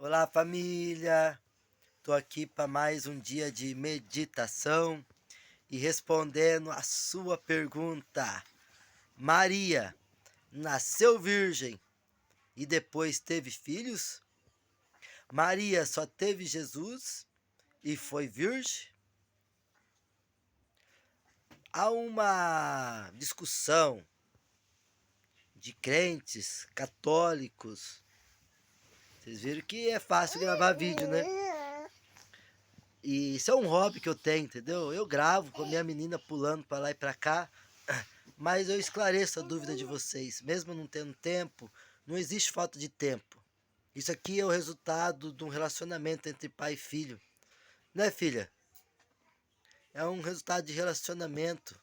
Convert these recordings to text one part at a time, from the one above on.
Olá, família! Tô aqui para mais um dia de meditação e respondendo a sua pergunta. Maria nasceu virgem e depois teve filhos? Maria só teve Jesus e foi virgem? Há uma discussão de crentes católicos. Vocês viram que é fácil gravar vídeo, né? E isso é um hobby que eu tenho, entendeu? Eu gravo com a minha menina pulando para lá e para cá, mas eu esclareço a dúvida de vocês. Mesmo não tendo tempo, não existe falta de tempo. Isso aqui é o resultado de um relacionamento entre pai e filho. Né, filha? É um resultado de relacionamento.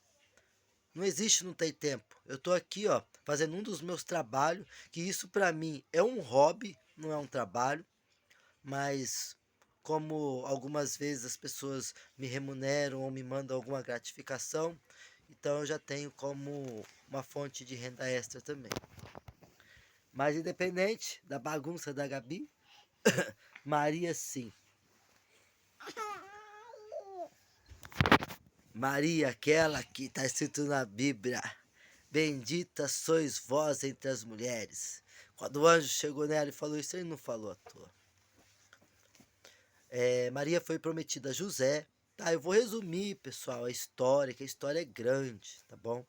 Não existe não ter tempo. Eu tô aqui, ó, fazendo um dos meus trabalhos, que isso para mim é um hobby, não é um trabalho, mas como algumas vezes as pessoas me remuneram ou me mandam alguma gratificação, então eu já tenho como uma fonte de renda extra também. Mas independente da bagunça da Gabi, Maria sim. Maria, aquela que está escrito na Bíblia, bendita sois vós entre as mulheres. Quando o anjo chegou nela e falou isso, ele não falou à toa. Maria foi prometida a José. Tá, eu vou resumir, pessoal, a história, que a história é grande, tá bom?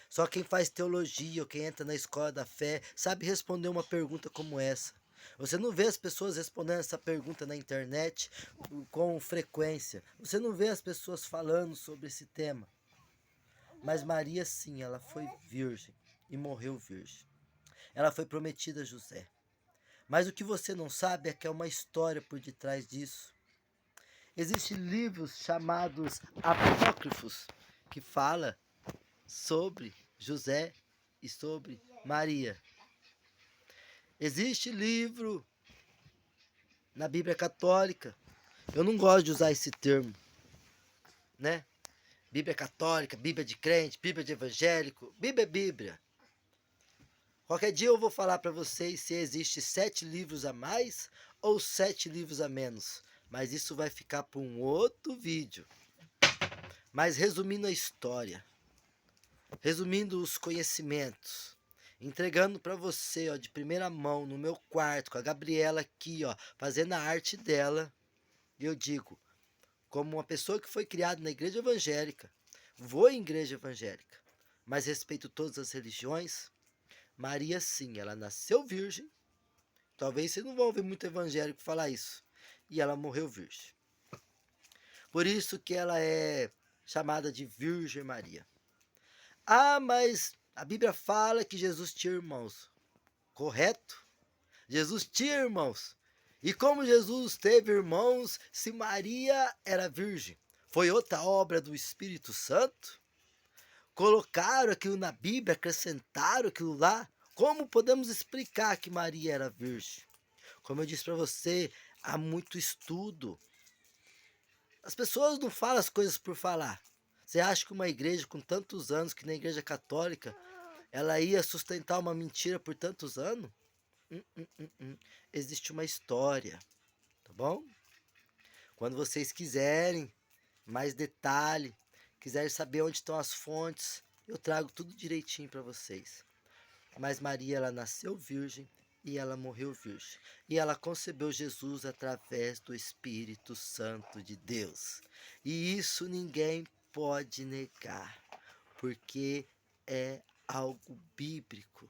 Só quem faz teologia ou quem entra na escola da fé sabe responder uma pergunta como essa. Você não vê as pessoas respondendo essa pergunta na internet com frequência. Você não vê as pessoas falando sobre esse tema. Mas Maria, sim, ela foi virgem e morreu virgem. Ela foi prometida a José. Mas o que você não sabe é que é uma história por detrás disso. Existem livros chamados apócrifos que fala sobre José e sobre Maria. Existe livro na Bíblia Católica. Eu não gosto de usar esse termo, né? Bíblia Católica, Bíblia de crente, Bíblia de evangélico. Bíblia é Bíblia. Qualquer dia eu vou falar para vocês se existe 7 livros a mais ou 7 livros a menos. Mas isso vai ficar para um outro vídeo. Mas resumindo a história, resumindo os conhecimentos, entregando para você, ó, de primeira mão no meu quarto com a Gabriela aqui, ó, fazendo a arte dela. Eu digo, como uma pessoa que foi criada na igreja evangélica, vou em igreja evangélica, mas respeito todas as religiões. Maria, sim, ela nasceu virgem. Talvez vocês não vão ouvir muito evangélico falar isso. E ela morreu virgem. Por isso que ela é chamada de Virgem Maria. Ah, mas a Bíblia fala que Jesus tinha irmãos. Correto? Jesus tinha irmãos. E como Jesus teve irmãos se Maria era virgem? Foi outra obra do Espírito Santo? Colocaram aquilo na Bíblia, acrescentaram aquilo lá? Como podemos explicar que Maria era virgem? Como eu disse para você, há muito estudo. As pessoas não falam as coisas por falar. Você acha que uma igreja com tantos anos, que na igreja católica, ela ia sustentar uma mentira por tantos anos? Existe uma história, tá bom? Quando vocês quiserem mais detalhe, quiserem saber onde estão as fontes, eu trago tudo direitinho para vocês. Mas Maria, ela nasceu virgem e ela morreu virgem. E ela concebeu Jesus através do Espírito Santo de Deus. E isso ninguém pode negar, porque é algo bíblico.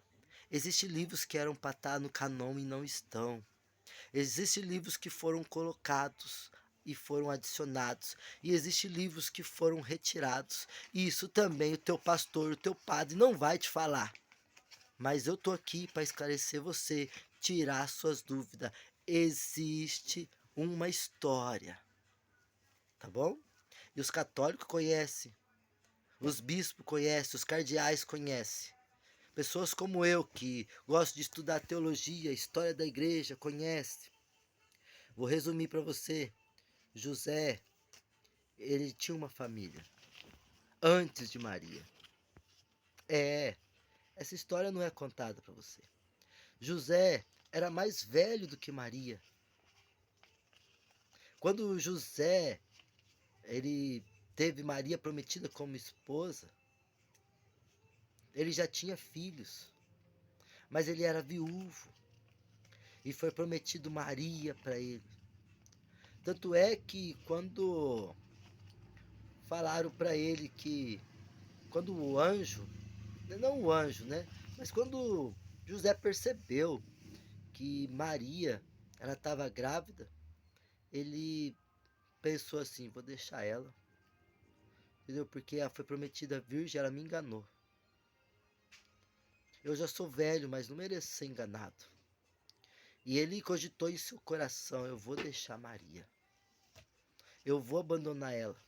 Existem livros que eram para estar no canon e não estão. Existem livros que foram colocados e foram adicionados. E existem livros que foram retirados. E isso também o teu pastor, o teu padre não vai te falar. Mas eu tô aqui para esclarecer você, tirar suas dúvidas. Existe uma história, tá bom? E os católicos conhecem, os bispos conhecem, os cardeais conhecem. Pessoas como eu, que gosto de estudar teologia, história da igreja, conhecem. Vou resumir para você. José, ele tinha uma família antes de Maria. Essa história não é contada para você. José era mais velho do que Maria. Quando José, ele teve Maria prometida como esposa, ele já tinha filhos, mas ele era viúvo e foi prometido Maria para ele. Tanto é que quando falaram para ele que, quando o anjo, não o anjo, né? Mas quando José percebeu que Maria, ela estava grávida, ele pensou assim, vou deixar ela, entendeu? Porque ela foi prometida virgem, ela me enganou. Eu já sou velho, mas não mereço ser enganado. E ele cogitou em seu coração, eu vou deixar Maria. Eu vou abandonar ela.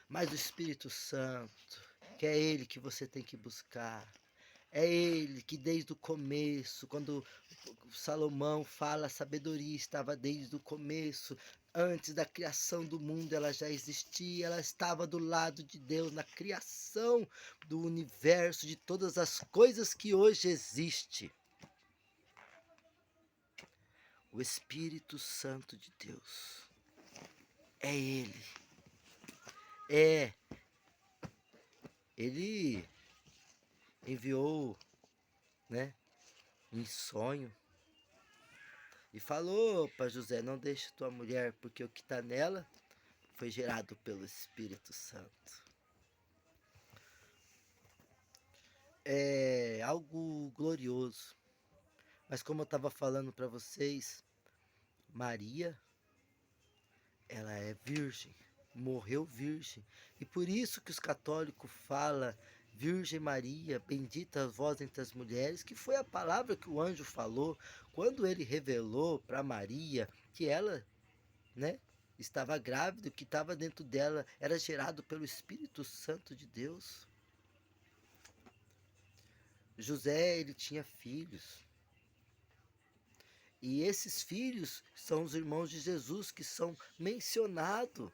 Mas o Espírito Santo, que é ele que você tem que buscar. É ele que desde o começo, quando Salomão fala, a sabedoria estava desde o começo. Antes da criação do mundo ela já existia, ela estava do lado de Deus na criação do universo, de todas as coisas que hoje existem. O Espírito Santo de Deus é ele. Ele enviou, né, em sonho e falou para José, não deixe tua mulher, porque o que está nela foi gerado pelo Espírito Santo. É algo glorioso. Mas como eu estava falando para vocês, Maria, ela é virgem, morreu virgem. E por isso que os católicos falam Virgem Maria, bendita vós entre as mulheres, que foi a palavra que o anjo falou quando ele revelou para Maria que ela, né, estava grávida, o que estava dentro dela era gerado pelo Espírito Santo de Deus. José, ele tinha filhos. E esses filhos são os irmãos de Jesus que são mencionados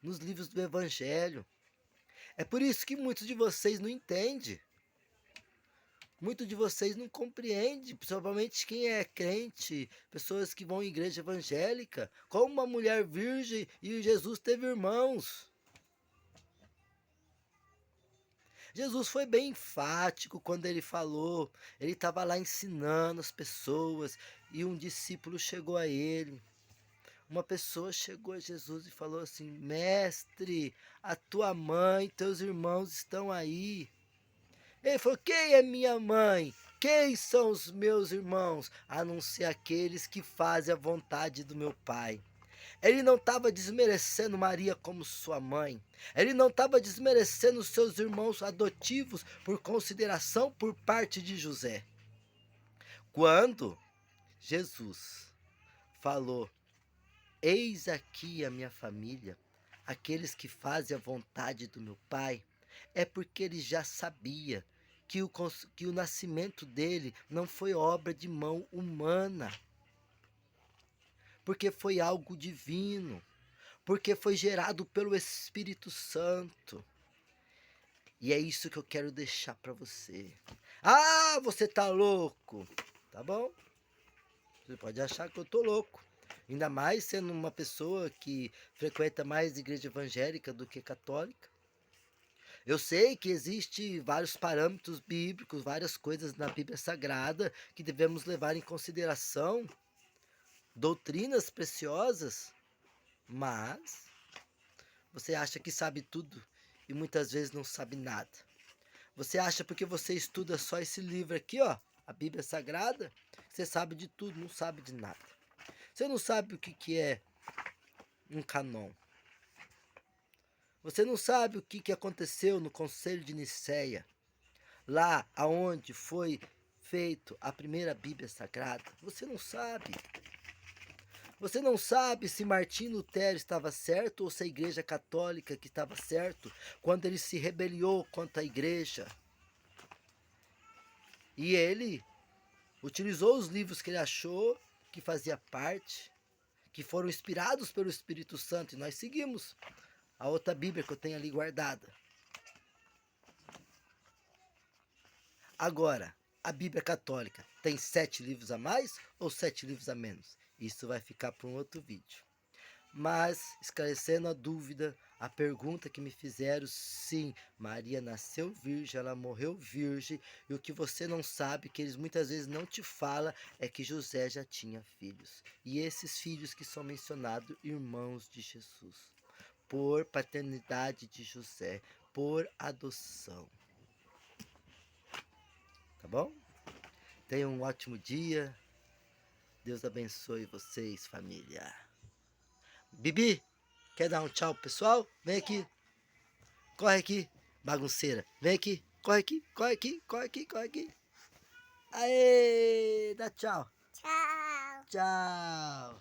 nos livros do Evangelho. É por isso que muitos de vocês não entendem. Muitos de vocês não compreendem, principalmente quem é crente, pessoas que vão em igreja evangélica, como uma mulher virgem e Jesus teve irmãos. Jesus foi bem enfático quando ele falou, ele estava lá ensinando as pessoas e um discípulo chegou a ele. Uma pessoa chegou a Jesus e falou assim, mestre, a tua mãe, teus irmãos estão aí. Ele falou, quem é minha mãe? Quem são os meus irmãos? A não ser aqueles que fazem a vontade do meu Pai. Ele não estava desmerecendo Maria como sua mãe. Ele não estava desmerecendo seus irmãos adotivos por consideração por parte de José. Quando Jesus falou, eis aqui a minha família, aqueles que fazem a vontade do meu Pai, é porque ele já sabia que o nascimento dele não foi obra de mão humana, porque foi algo divino, porque foi gerado pelo Espírito Santo. E é isso que eu quero deixar para você. Ah, você tá louco. Tá bom? Você pode achar que eu tô louco. Ainda mais sendo uma pessoa que frequenta mais igreja evangélica do que católica. Eu sei que existe vários parâmetros bíblicos, várias coisas na Bíblia Sagrada que devemos levar em consideração, doutrinas preciosas, mas você acha que sabe tudo e muitas vezes não sabe nada. Você acha porque você estuda só esse livro aqui, ó, a Bíblia Sagrada, você sabe de tudo, não sabe de nada. Você não sabe o que é um canon. Você não sabe o que aconteceu no Concílio de Nicéia, lá aonde foi feito a primeira Bíblia Sagrada. Você não sabe. Você não sabe se Martim Lutero estava certo ou se a Igreja Católica que estava certo quando ele se rebeliou contra a Igreja. E ele utilizou os livros que ele achou que fazia parte, que foram inspirados pelo Espírito Santo, e nós seguimos a outra Bíblia que eu tenho ali guardada. Agora, a Bíblia Católica tem 7 livros a mais ou 7 livros a menos? Isso vai ficar para um outro vídeo. Mas, esclarecendo a dúvida, a pergunta que me fizeram, sim, Maria nasceu virgem, ela morreu virgem, e o que você não sabe, que eles muitas vezes não te falam, é que José já tinha filhos. E esses filhos que são mencionados, irmãos de Jesus, por paternidade de José, por adoção. Tá bom? Tenham um ótimo dia. Deus abençoe vocês, família. Bibi, quer dar um tchau pro pessoal? Vem aqui. Corre aqui, bagunceira. Vem aqui. Corre aqui, corre aqui, corre aqui, corre aqui. Aê, dá tchau. Tchau. Tchau.